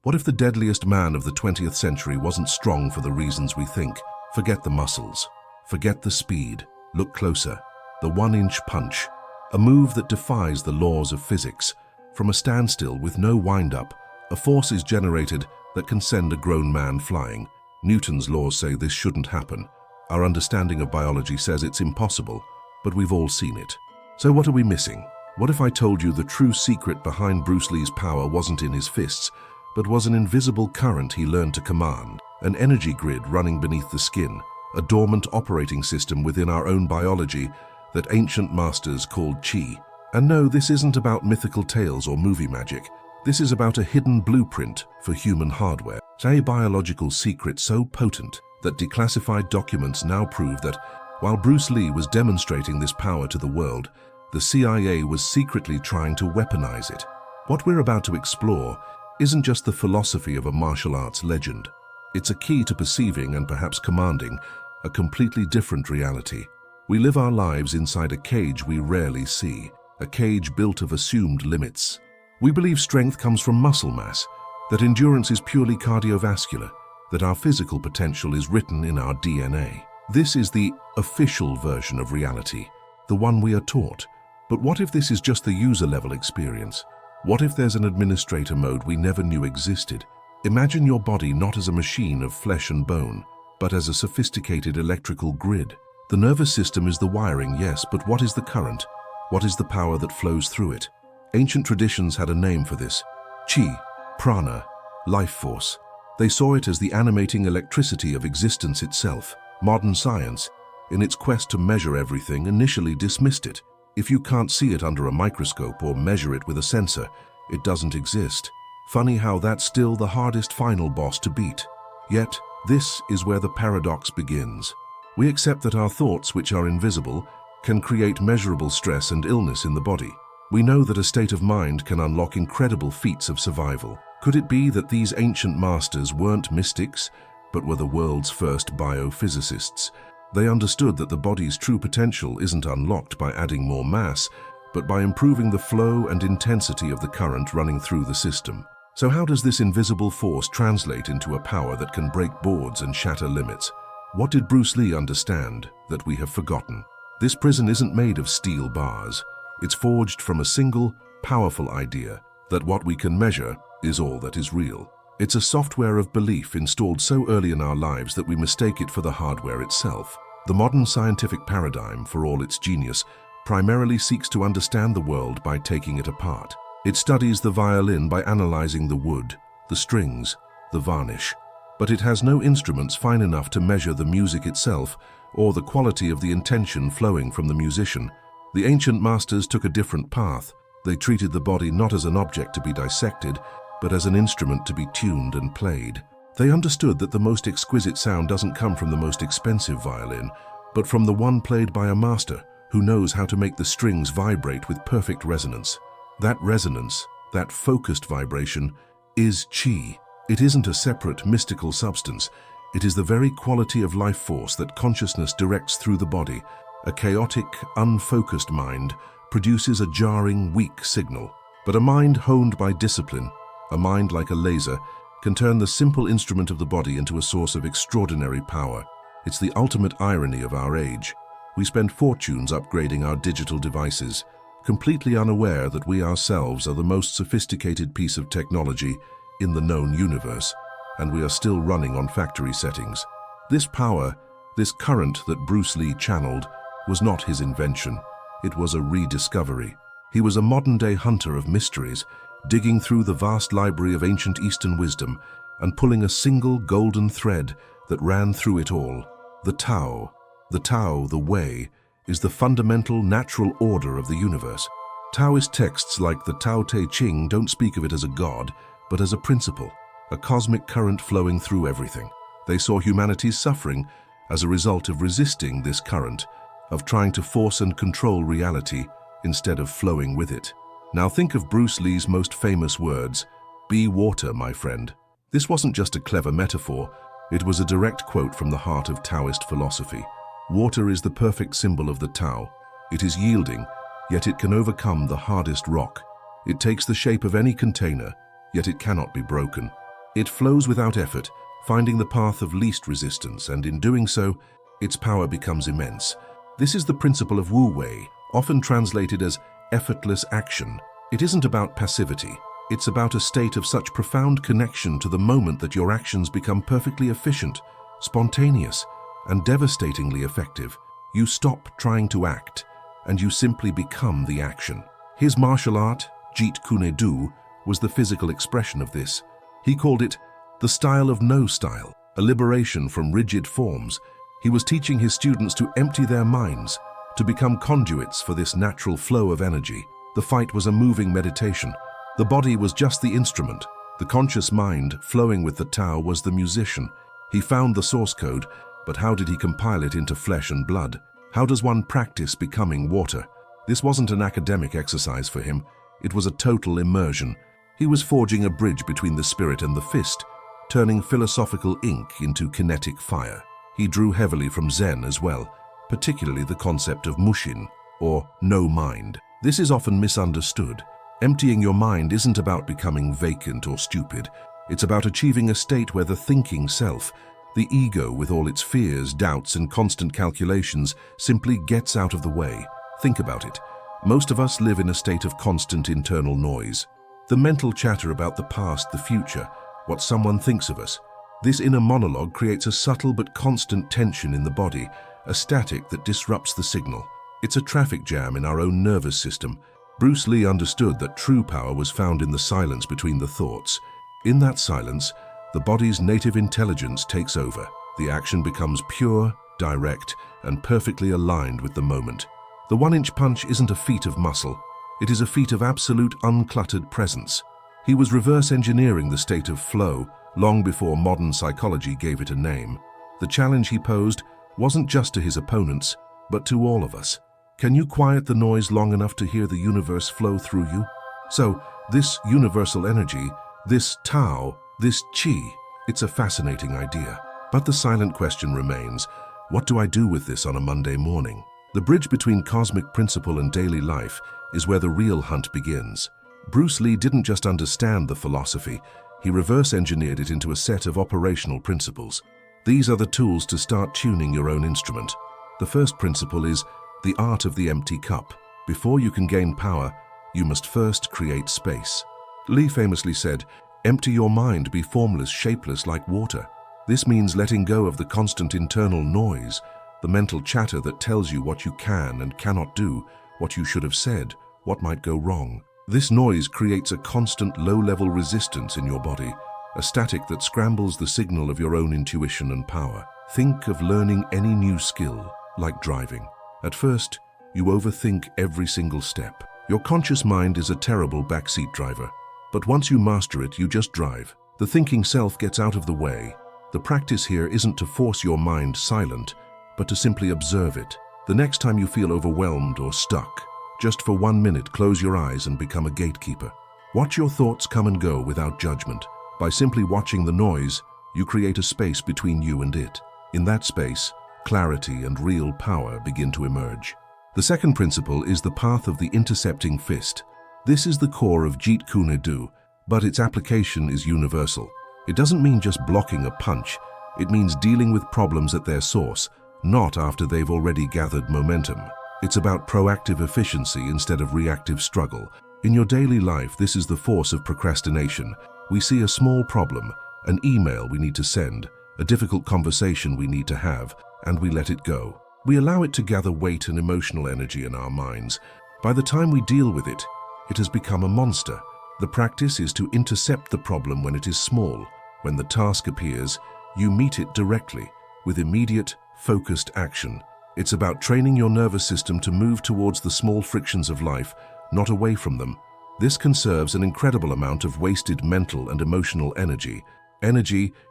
What if the deadliest man of the 20th century wasn't strong for the reasons we think? Forget the muscles. Forget the speed. Look closer. The 1-inch punch. A move that defies the laws of physics. From a standstill with no wind-up, a force is generated that can send a grown man flying. Newton's laws say this shouldn't happen. Our understanding of biology says it's impossible, but we've all seen it. So what are we missing? What if I told you the true secret behind Bruce Lee's power wasn't in his fists, but was an invisible current he learned to command, an energy grid running beneath the skin, a dormant operating system within our own biology that ancient masters called Qi? And no, this isn't about mythical tales or movie magic. This is about a hidden blueprint for human hardware. A biological secret so potent that declassified documents now prove that while Bruce Lee was demonstrating this power to the world, the CIA was secretly trying to weaponize it. What we're about to explore isn't just the philosophy of a martial arts legend. It's a key to perceiving and perhaps commanding a completely different reality. We live our lives inside a cage we rarely see, a cage built of assumed limits. We believe strength comes from muscle mass, that endurance is purely cardiovascular, that our physical potential is written in our DNA. This is the official version of reality, the one we are taught. But what if this is just the user-level experience? What if there's an administrator mode we never knew existed? Imagine your body not as a machine of flesh and bone, but as a sophisticated electrical grid. The nervous system is the wiring, yes, but what is the current? What is the power that flows through it? Ancient traditions had a name for this: Qi, prana, life force. They saw it as the animating electricity of existence itself. Modern science, in its quest to measure everything, initially dismissed it. If you can't see it under a microscope or measure it with a sensor, it doesn't exist. Funny how that's still the hardest final boss to beat. Yet, this is where the paradox begins. We accept that our thoughts, which are invisible, can create measurable stress and illness in the body. We know that a state of mind can unlock incredible feats of survival. Could it be that these ancient masters weren't mystics, but were the world's first biophysicists? They understood that the body's true potential isn't unlocked by adding more mass, but by improving the flow and intensity of the current running through the system. So how does this invisible force translate into a power that can break boards and shatter limits? What did Bruce Lee understand that we have forgotten? This prison isn't made of steel bars. It's forged from a single, powerful idea that what we can measure is all that is real. It's a software of belief installed so early in our lives that we mistake it for the hardware itself. The modern scientific paradigm, for all its genius, primarily seeks to understand the world by taking it apart. It studies the violin by analyzing the wood, the strings, the varnish. But it has no instruments fine enough to measure the music itself or the quality of the intention flowing from the musician. The ancient masters took a different path. They treated the body not as an object to be dissected, but as an instrument to be tuned and played. They understood that the most exquisite sound doesn't come from the most expensive violin, but from the one played by a master who knows how to make the strings vibrate with perfect resonance. That resonance, that focused vibration, is Qi. It isn't a separate mystical substance. It is the very quality of life force that consciousness directs through the body. A chaotic, unfocused mind produces a jarring, weak signal. But a mind honed by discipline, a mind like a laser, can turn the simple instrument of the body into a source of extraordinary power. It's the ultimate irony of our age. We spend fortunes upgrading our digital devices, completely unaware that we ourselves are the most sophisticated piece of technology in the known universe, and we are still running on factory settings. This power, this current that Bruce Lee channeled, was not his invention. It was a rediscovery. He was a modern-day hunter of mysteries, digging through the vast library of ancient Eastern wisdom and pulling a single golden thread that ran through it all. The Tao. The Tao, the way, is the fundamental natural order of the universe. Taoist texts like the Tao Te Ching don't speak of it as a god, but as a principle, a cosmic current flowing through everything. They saw humanity's suffering as a result of resisting this current, of trying to force and control reality instead of flowing with it. Now think of Bruce Lee's most famous words, "Be water, my friend." This wasn't just a clever metaphor, it was a direct quote from the heart of Taoist philosophy. Water is the perfect symbol of the Tao. It is yielding, yet it can overcome the hardest rock. It takes the shape of any container, yet it cannot be broken. It flows without effort, finding the path of least resistance, and in doing so, its power becomes immense. This is the principle of Wu Wei, often translated as effortless action. It isn't about passivity. It's about a state of such profound connection to the moment that your actions become perfectly efficient, spontaneous, and devastatingly effective. You stop trying to act, and you simply become the action. His martial art, Jeet Kune Do, was the physical expression of this. He called it the style of no style, a liberation from rigid forms. He was teaching his students to empty their minds, to become conduits for this natural flow of energy. The fight was a moving meditation. The body was just the instrument. The conscious mind, flowing with the Tao, was the musician. He found the source code, but how did he compile it into flesh and blood? How does one practice becoming water? This wasn't an academic exercise for him. It was a total immersion. He was forging a bridge between the spirit and the fist, turning philosophical ink into kinetic fire. He drew heavily from Zen as well, particularly the concept of Mushin, or no mind. This is often misunderstood. Emptying your mind isn't about becoming vacant or stupid. It's about achieving a state where the thinking self, the ego with all its fears, doubts, and constant calculations, simply gets out of the way. Think about it. Most of us live in a state of constant internal noise. The mental chatter about the past, the future, what someone thinks of us. This inner monologue creates a subtle but constant tension in the body, a static that disrupts the signal. It's a traffic jam in our own nervous system. Bruce Lee understood that true power was found in the silence between the thoughts. In that silence, the body's native intelligence takes over. The action becomes pure, direct, and perfectly aligned with the moment. The one-inch punch isn't a feat of muscle. It is a feat of absolute uncluttered presence. He was reverse engineering the state of flow long before modern psychology gave it a name. The challenge he posed wasn't just to his opponents, but to all of us. Can you quiet the noise long enough to hear the universe flow through you? So, this universal energy, this Tao, this Qi, it's a fascinating idea. But the silent question remains, what do I do with this on a Monday morning? The bridge between cosmic principle and daily life is where the real hunt begins. Bruce Lee didn't just understand the philosophy, he reverse engineered it into a set of operational principles. These are the tools to start tuning your own instrument. The first principle is the art of the empty cup. Before you can gain power, you must first create space. Lee famously said, "Empty your mind, be formless, shapeless like water." This means letting go of the constant internal noise, the mental chatter that tells you what you can and cannot do, what you should have said, what might go wrong. This noise creates a constant low-level resistance in your body, a static that scrambles the signal of your own intuition and power. Think of learning any new skill, like driving. At first, you overthink every single step. Your conscious mind is a terrible backseat driver, but once you master it, you just drive. The thinking self gets out of the way. The practice here isn't to force your mind silent, but to simply observe it. The next time you feel overwhelmed or stuck, just for 1 minute, close your eyes and become a gatekeeper. Watch your thoughts come and go without judgment. By simply watching the noise, you create a space between you and it. In that space, clarity and real power begin to emerge. The second principle is the path of the intercepting fist. This is the core of Jeet Kune Do, but its application is universal. It doesn't mean just blocking a punch. It means dealing with problems at their source, not after they've already gathered momentum. It's about proactive efficiency instead of reactive struggle. In your daily life, this is the force of procrastination. We see a small problem, an email we need to send, a difficult conversation we need to have, and we let it go. We allow it to gather weight and emotional energy in our minds. By the time we deal with it, it has become a monster. The practice is to intercept the problem when it is small. When the task appears, you meet it directly, with immediate, focused action. It's about training your nervous system to move towards the small frictions of life, not away from them. This conserves an incredible amount of wasted mental and emotional energy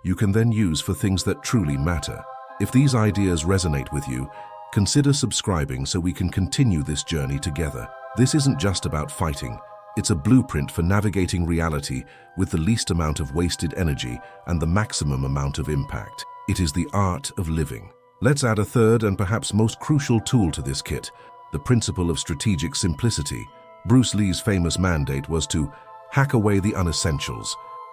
you can then use for things that truly matter. If these ideas resonate with you, consider subscribing so we can continue this journey together. This isn't just about fighting. It's a blueprint for navigating reality with the least amount of wasted energy and the maximum amount of impact. It is the art of living. Let's add a third and perhaps most crucial tool to this kit, the principle of strategic simplicity. Bruce Lee's famous mandate was to hack away the unessentials.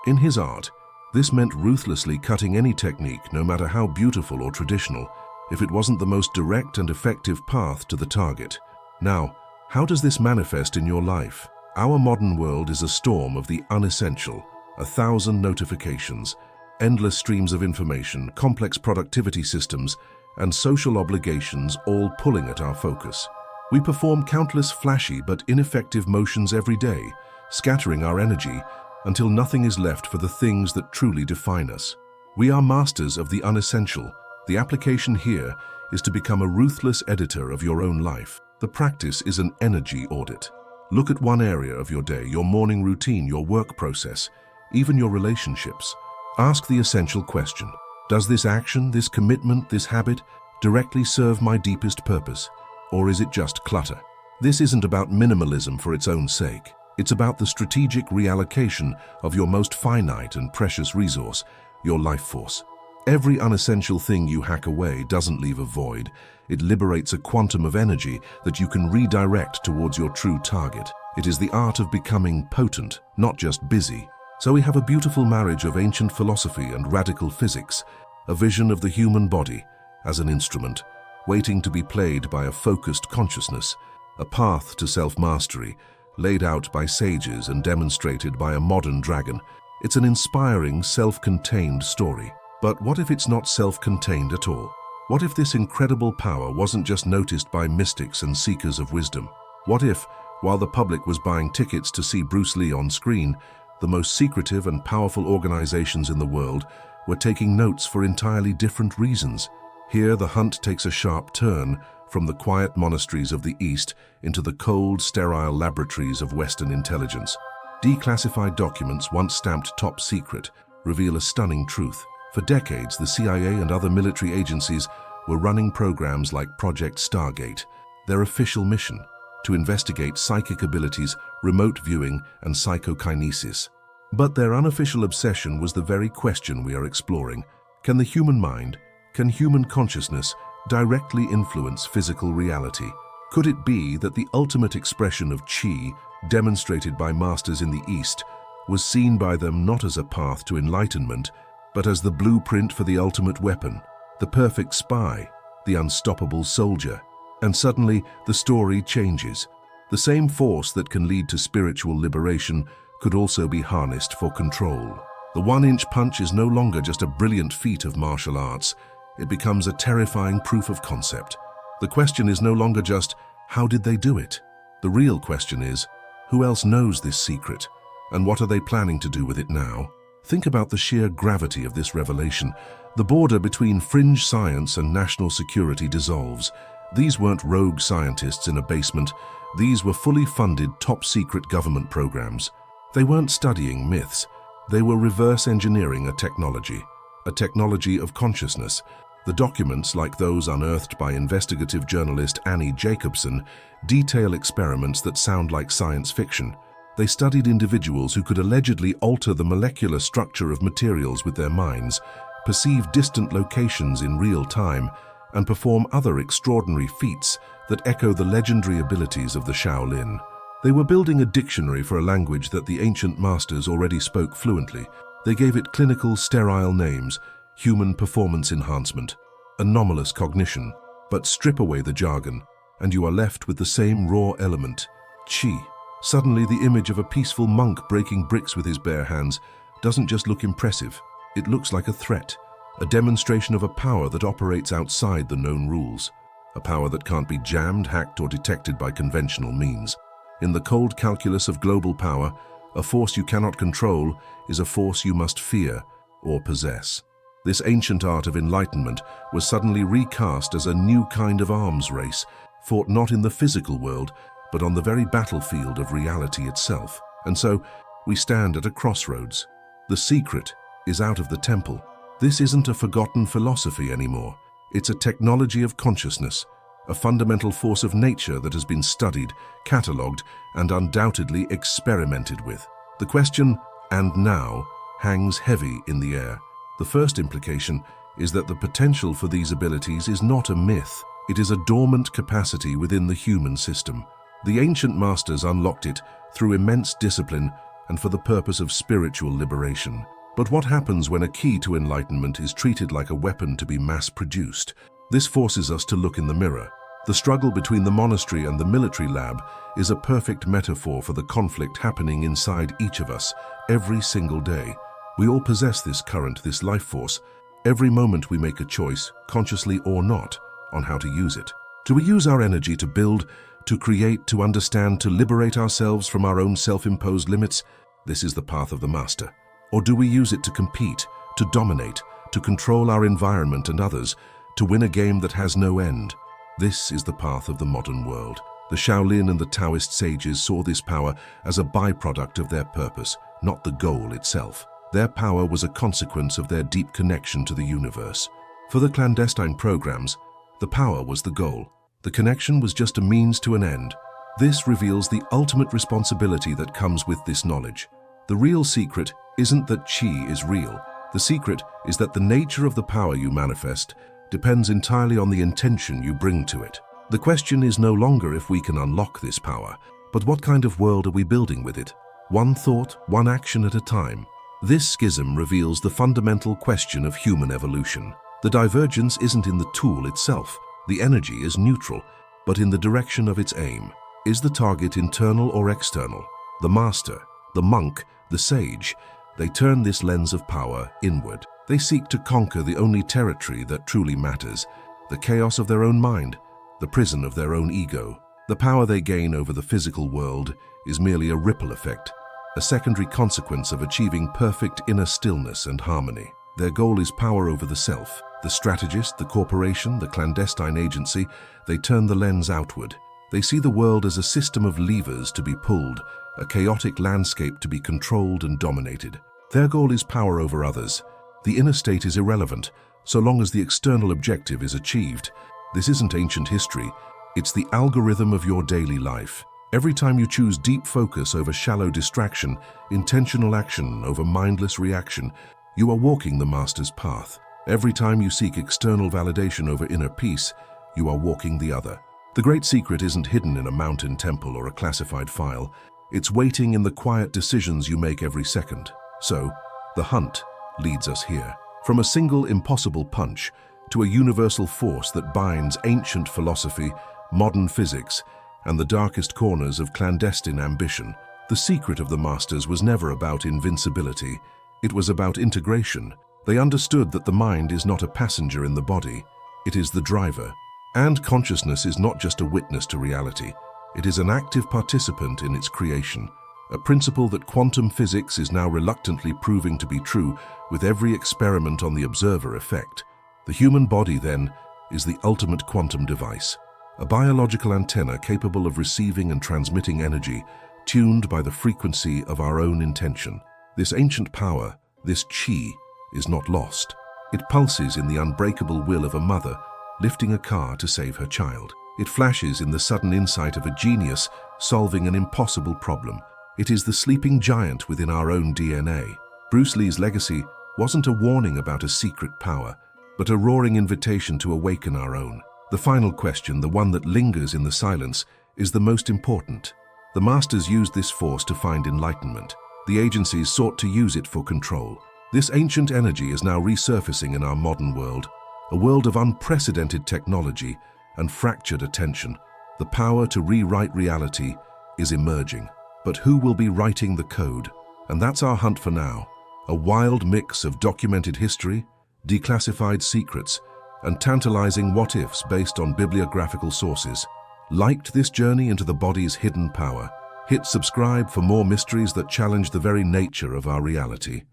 In his art, This meant ruthlessly cutting any technique, no matter how beautiful or traditional, if it wasn't the most direct and effective path to the target. Now, how does this manifest in your life? Our modern world is a storm of the unessential, 1,000 notifications, endless streams of information, complex productivity systems, and social obligations all pulling at our focus. We perform countless flashy but ineffective motions every day, scattering our energy until nothing is left for the things that truly define us. We are masters of the unessential. The application here is to become a ruthless editor of your own life. The practice is an energy audit. Look at one area of your day, your morning routine, your work process, even your relationships. Ask the essential question: does this action, this commitment, this habit directly serve my deepest purpose? Or is it just clutter? This isn't about minimalism for its own sake. It's about the strategic reallocation of your most finite and precious resource, your life force. Every unessential thing you hack away doesn't leave a void. It liberates a quantum of energy that you can redirect towards your true target. It is the art of becoming potent, not just busy. So we have a beautiful marriage of ancient philosophy and radical physics, a vision of the human body as an instrument, waiting to be played by a focused consciousness, a path to self-mastery, laid out by sages and demonstrated by a modern dragon. It's an inspiring, self-contained story. But what if it's not self-contained at all? What if this incredible power wasn't just noticed by mystics and seekers of wisdom? What if, while the public was buying tickets to see Bruce Lee on screen, the most secretive and powerful organizations in the world were taking notes for entirely different reasons? Here, the hunt takes a sharp turn from the quiet monasteries of the East into the cold, sterile laboratories of Western intelligence. Declassified documents, once stamped top secret, reveal a stunning truth. For decades, the CIA and other military agencies were running programs like Project Stargate. Their official mission: to investigate psychic abilities, remote viewing, and psychokinesis. But their unofficial obsession was the very question we are exploring. Can the human mind, can human consciousness directly influence physical reality? Could it be that the ultimate expression of Qi, demonstrated by masters in the East, was seen by them not as a path to enlightenment, but as the blueprint for the ultimate weapon, the perfect spy, the unstoppable soldier? And suddenly, the story changes. The same force that can lead to spiritual liberation could also be harnessed for control. The one-inch punch is no longer just a brilliant feat of martial arts. It becomes a terrifying proof of concept. The question is no longer just, how did they do it? The real question is, who else knows this secret? And what are they planning to do with it now? Think about the sheer gravity of this revelation. The border between fringe science and national security dissolves. These weren't rogue scientists in a basement. These were fully funded, top-secret government programs. They weren't studying myths. They were reverse engineering a technology of consciousness. The documents, like those unearthed by investigative journalist Annie Jacobsen, detail experiments that sound like science fiction. They studied individuals who could allegedly alter the molecular structure of materials with their minds, perceive distant locations in real time, and perform other extraordinary feats that echo the legendary abilities of the Shaolin. They were building a dictionary for a language that the ancient masters already spoke fluently. They gave it clinical, sterile names: human performance enhancement, anomalous cognition. But strip away the jargon, and you are left with the same raw element, Qi. Suddenly, the image of a peaceful monk breaking bricks with his bare hands doesn't just look impressive, it looks like a threat, a demonstration of a power that operates outside the known rules, a power that can't be jammed, hacked, or detected by conventional means. In the cold calculus of global power, a force you cannot control is a force you must fear or possess. This ancient art of enlightenment was suddenly recast as a new kind of arms race, fought not in the physical world, but on the very battlefield of reality itself. And so, we stand at a crossroads. The secret is out of the temple. This isn't a forgotten philosophy anymore. It's a technology of consciousness, a fundamental force of nature that has been studied, catalogued, and undoubtedly experimented with. The question, and now, hangs heavy in the air. The first implication is that the potential for these abilities is not a myth. It is a dormant capacity within the human system. The ancient masters unlocked it through immense discipline and for the purpose of spiritual liberation. But what happens when a key to enlightenment is treated like a weapon to be mass-produced? This forces us to look in the mirror. The struggle between the monastery and the military lab is a perfect metaphor for the conflict happening inside each of us every single day. We all possess this current, this life force. Every moment we make a choice, consciously or not, on how to use it. Do we use our energy to build, to create, to understand, to liberate ourselves from our own self-imposed limits? This is the path of the master. Or do we use it to compete, to dominate, to control our environment and others, to win a game that has no end? This is the path of the modern world. The Shaolin and the Taoist sages saw this power as a byproduct of their purpose, not the goal itself. Their power was a consequence of their deep connection to the universe. For the clandestine programs, the power was the goal. The connection was just a means to an end. This reveals the ultimate responsibility that comes with this knowledge. The real secret isn't that Qi is real. The secret is that the nature of the power you manifest depends entirely on the intention you bring to it. The question is no longer if we can unlock this power, but what kind of world are we building with it? One thought, one action at a time. This schism reveals the fundamental question of human evolution. The divergence isn't in the tool itself. The energy is neutral, but in the direction of its aim. Is the target internal or external? The master, the monk, the sage, they turn this lens of power inward. They seek to conquer the only territory that truly matters, the chaos of their own mind, the prison of their own ego. The power they gain over the physical world is merely a ripple effect, a secondary consequence of achieving perfect inner stillness and harmony. Their goal is power over the self. The strategist, the corporation, the clandestine agency, they turn the lens outward. They see the world as a system of levers to be pulled, a chaotic landscape to be controlled and dominated. Their goal is power over others. The inner state is irrelevant, so long as the external objective is achieved. This isn't ancient history, it's the algorithm of your daily life. Every time you choose deep focus over shallow distraction, intentional action over mindless reaction, you are walking the master's path. Every time you seek external validation over inner peace, you are walking the other. The great secret isn't hidden in a mountain temple or a classified file. It's waiting in the quiet decisions you make every second. So, the hunt leads us here. From a single impossible punch to a universal force that binds ancient philosophy, modern physics, and the darkest corners of clandestine ambition. The secret of the masters was never about invincibility. It was about integration. They understood that the mind is not a passenger in the body. It is the driver. And consciousness is not just a witness to reality. It is an active participant in its creation. A principle that quantum physics is now reluctantly proving to be true with every experiment on the observer effect. The human body, then, is the ultimate quantum device, a biological antenna capable of receiving and transmitting energy, tuned by the frequency of our own intention. This ancient power, this Qi, is not lost. It pulses in the unbreakable will of a mother, lifting a car to save her child. It flashes in the sudden insight of a genius solving an impossible problem. It is the sleeping giant within our own DNA. Bruce Lee's legacy wasn't a warning about a secret power, but a roaring invitation to awaken our own. The final question, the one that lingers in the silence, is the most important. The masters used this force to find enlightenment. The agencies sought to use it for control. This ancient energy is now resurfacing in our modern world, a world of unprecedented technology and fractured attention. The power to rewrite reality is emerging. But who will be writing the code? And that's our hunt for now. A wild mix of documented history, declassified secrets, and tantalizing what-ifs based on bibliographical sources. Liked this journey into the body's hidden power? Hit subscribe for more mysteries that challenge the very nature of our reality.